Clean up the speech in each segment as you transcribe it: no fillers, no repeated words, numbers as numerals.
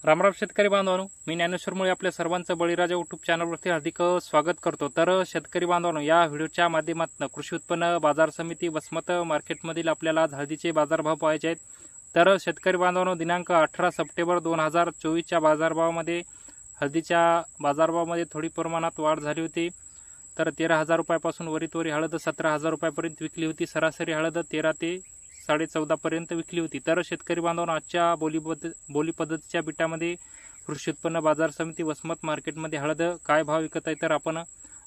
रामराम शेतकरी बांधवांनो, मी ज्ञानेश्वर मुळे आपल्या सर्वांचं बळीराजा यूट्यूब चॅनलवरती हार्दिक स्वागत करतो। तर शेतकरी बांधवांनो, या व्हिडिओच्या माध्यमातून कृषी उत्पन्न बाजार समिती वसमत मार्केटमधील आपल्याला हळदीचे बाजारभाव पाहायचे आहेत। तर शेतकरी बांधवांनो, दिनांक 18 सप्टेंबर 2024 च्या बाजारभावामध्ये हळदीच्या बाजारभावामध्ये थोडी प्रमाणात वाढ झाली होती। तर 13,000 रुपयापासून वरी हळद 17,000 रुपयापर्यंत विकली होती। सरासरी हळद 13 ते 14.5 पर्यंत विकली होती। तर शेतकरी बांधवांनो, आजच्या बोली पद्धतीच्या बिटामध्ये कृषी उत्पन्न बाजार समिती वसमत मार्केटमध्ये हळद काय भाव विकत आहे तर आपण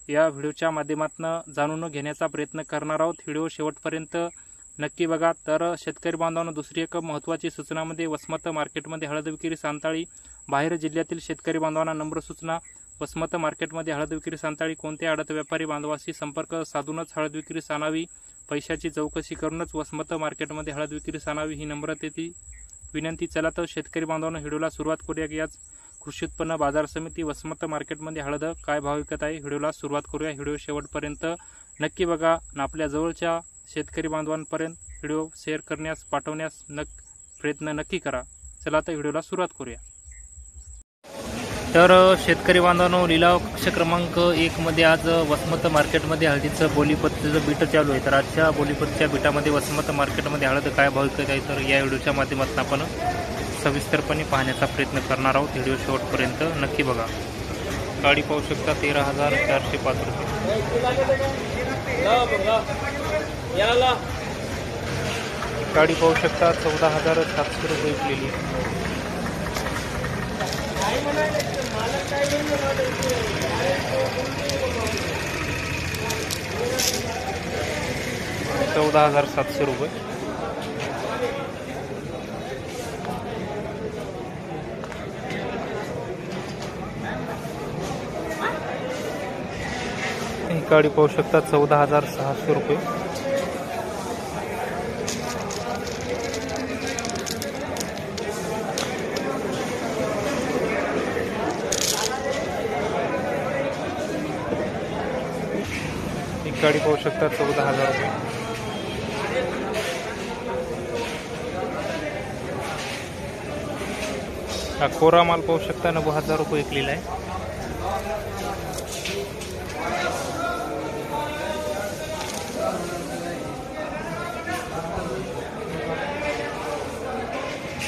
या व्हिडिओच्या माध्यमातून जाणून घेण्याचा प्रयत्न करणार आहोत। व्हिडिओ शेवटपर्यंत नक्की बघा। तर शेतकरी बांधवांनो, दुसरी एक महत्त्वाची सूचना म्हणजे वसमत मार्केटमध्ये हळद विक्री सांताळी बाहेर जिल्ह्यातील शेतकरी बांधवांना नम्र सूचना। वसमत मार्केटमध्ये हळद विक्री सांताळी कोणत्या आडत व्यापारी बांधवाशी संपर्क साधूनच हळद विक्री आणावी। पैशाची चौकशी करूनच वसमत मार्केटमध्ये हळद विक्री आणावी ही नम्रतेची विनंती। चला तर शेतकरी बांधवांनो, व्हिडिओला सुरुवात करूया की आज कृषी उत्पन्न बाजार समिती वसमत मार्केटमध्ये हळद काय भाव विकत आहे। व्हिडिओला सुरुवात करूया। व्हिडिओ शेवटपर्यंत नक्की बघा आणि आपल्या जवळच्या शेतकरी बांधवांपर्यंत व्हिडिओ शेअर करण्यास पाठवण्यास प्रयत्न नक्की करा। चला तर व्हिडिओला सुरुवात करूया। तर शेतकरी बांधवांनो, लिलाव कक्ष क्रमांक 1 मध्ये आज वसमत मार्केटमध्ये हळदीचं बोलीपत्तीचं बीट चालू आहे। तर आजच्या बोलीपत्तीच्या बीटामध्ये वसमत मार्केटमध्ये हळद काय भाव विकत आहे तर या व्हिडिओच्या माध्यमातून आपण सविस्तरपणे पाहण्याचा प्रयत्न करणार आहोत। व्हिडिओ शेवटपर्यंत नक्की बघा। गाडी पाहू शकता 13,405 रुपये। गाडी पाहू शकता 14,700 रुपये विकलेली। 14,700 रुपये। ही गाडी पाहू शकता 14,600 रुपये। गाडी पाहू शकता 14,000 रुपये। हा कोरा माल पाहू शकता 90,000 रुपये विकलेला आहे।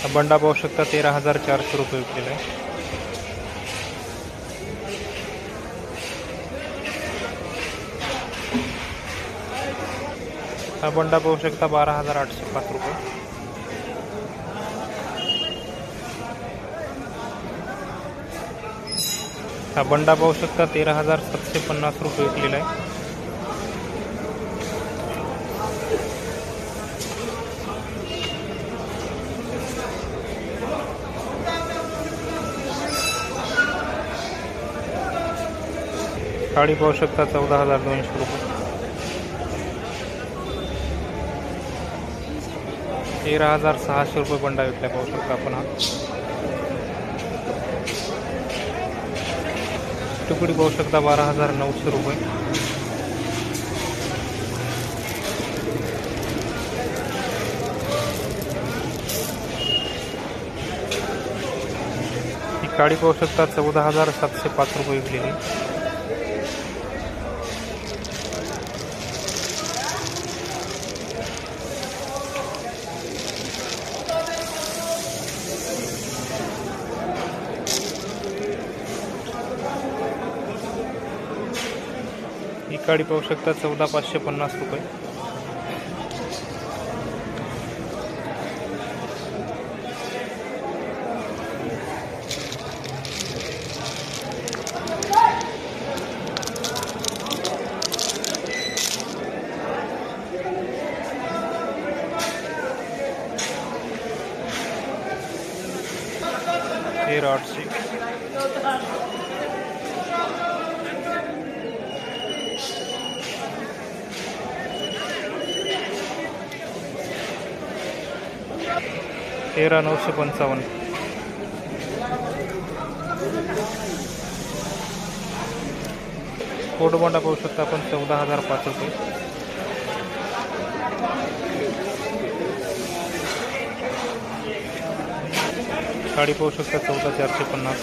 हा बंडा पाहू शकता 13,400 रुपये विकलेला आहे। हा बंडा पाहू शकता 12,805 रुपये। हा बंडा पाहू शकता 13,750 रुपये विकलेला आहे। गाडी पाहू शकता 14,200 रुपये। 13,600 रुपये बंडा विकला पाहू शकता आपण। हा तुकडी पाहू शकता 12,900 रुपये। ही काडी पाहू शकता 14,705 रुपये विकलेली। ही काडी पाहू शकता 14,550 रुपये। हे 800 13,955। कोडबोंडा पाहू शकता आपण 14,005 रुपये। काळी पाहू शकता 14,450.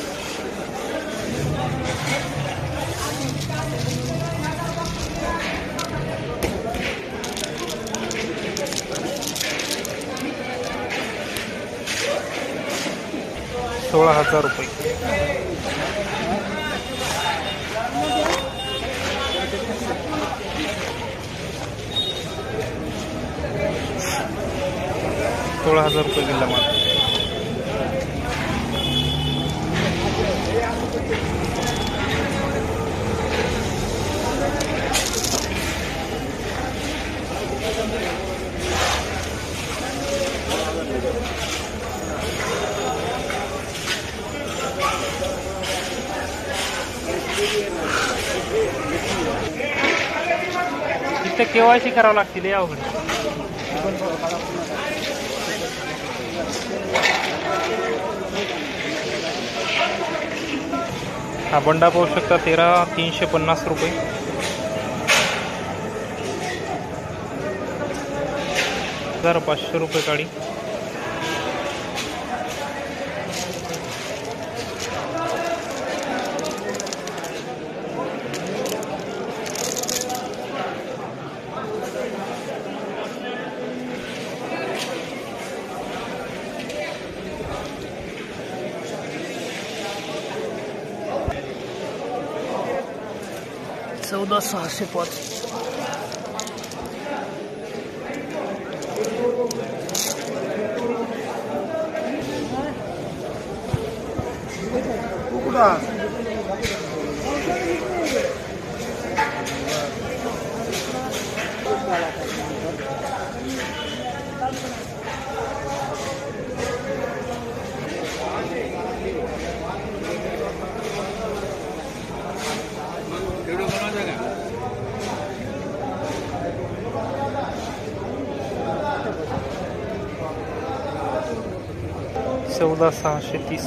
₹16,000. ₹16,000 गेला माल. इथे KYC करावं लागतील या अवघड. हा बंडा पाहू शकता 13,350 रुपये. ₹500 काळी. ₹14,605. ₹14,630.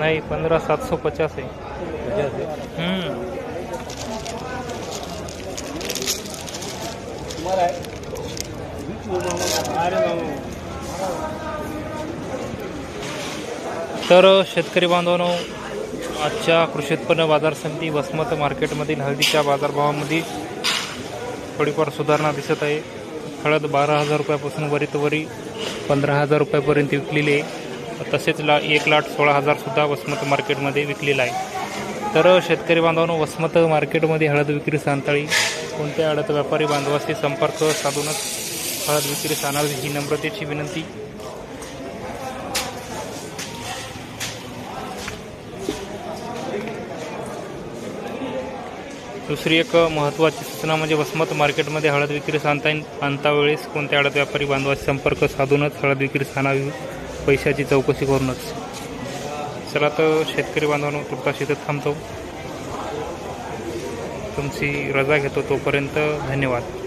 नहीं 15,750 है. तर शेतकरी बांधवांनो, आजच्या कृषी उत्पन्न बाजार समिती वसमत मार्केटमधील हळदीच्या बाजारभावामध्ये थोडीफार सुधारणा दिसत आहे. हळद 12,000 रुपयापासून वरीतवरी 15,000 रुपयापर्यंत विकलेली आहे. तसेच 1,16,000 सुद्धा वसमत मार्केटमध्ये विकलेला आहे. तर शेतकरी बांधवांनो, वसमत मार्केटमध्ये हळद विक्री सांताळी कोणत्या हळद व्यापारी बांधवाशी संपर्क साधूनच हळद विक्री आणावी ही नम्रतेची विनंती. दुसरी एक महत्त्वाची सूचना म्हणजे वसमत मार्केटमध्ये हळद विक्री आणता वेळेस कोणत्या हळद व्यापारी बांधवाशी संपर्क साधूनच हळद विक्री आणावी, पैशाची चौकशी करूनच. चला तर शेतकरी बांधवांनो, तुर्तास इथं थांबतो. तुमची रजा घेतो. तोपर्यंत धन्यवाद.